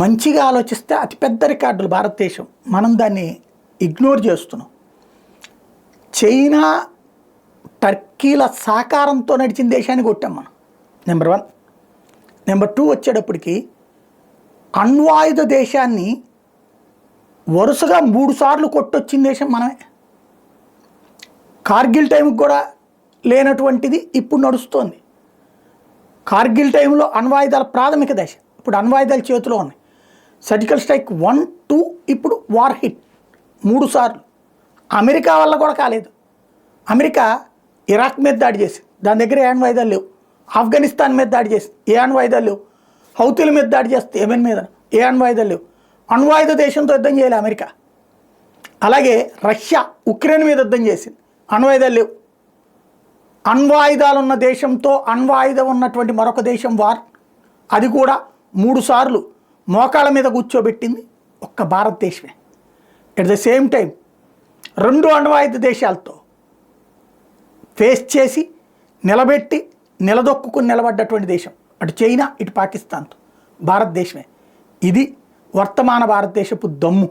మంచిగా ఆలోచిస్తే అతిపెద్ద రికార్డులు భారతదేశం, మనం దాన్ని ఇగ్నోర్ చేస్తున్నాం. చైనా టర్కీల సహకారంతో నడిచిన దేశాన్ని కొట్టాం మనం, నెంబర్ 1. నెంబర్ 2 వచ్చేటప్పటికి అణ్వాయుధ దేశాన్ని వరుసగా 3 సార్లు కొట్టొచ్చిన దేశం మనమే. కార్గిల్ టైంకి కూడా లేనటువంటిది ఇప్పుడు నడుస్తోంది. కార్గిల్ టైంలో అణ్వాయుధాల ప్రాథమిక దశ, ఇప్పుడు అణ్వాయుధాల చేతిలో ఉన్నాయి. సర్జికల్ స్ట్రైక్ 1, 2, ఇప్పుడు వార్ హిట్ 3 సార్లు. అమెరికా వల్ల కూడా కాలేదు. అమెరికా ఇరాక్ మీద దాడి చేసింది, దాని దగ్గర ఏ అణ్వాయుధాలు లేవు. ఆఫ్ఘనిస్తాన్ మీద దాడి చేసింది, ఏ అణ్వాయుధాలు లేవు. హౌతీల మీద దాడి చేస్తే యెమెన్ మీద ఏ అణ్వాయుధాలు లేవు. అణ్వాయుధ దేశంతో యుద్ధం చేయాలి అమెరికా. అలాగే రష్యా ఉక్రెయిన్ మీద యుద్ధం చేసింది, అణ్వాయుధాలు లేవు. అణ్వాయుధాలు ఉన్న దేశంతో అణ్వాయుధం ఉన్నటువంటి మరొక దేశం వార్, అది కూడా 3 సార్లు మోకాళ్ళ మీద కూర్చోబెట్టింది ఒక్క భారతదేశమే. ఎట్ ద సేమ్ టైం 2 అణ్వాయుధ దేశాలతో ఫేస్ చేసి నిలబెట్టి నిలదొక్కుని నిలబడ్డటువంటి దేశం అటు చైనా ఇటు పాకిస్తాన్తో భారతదేశమే. ఇది వర్తమాన భారతదేశపు దమ్ము.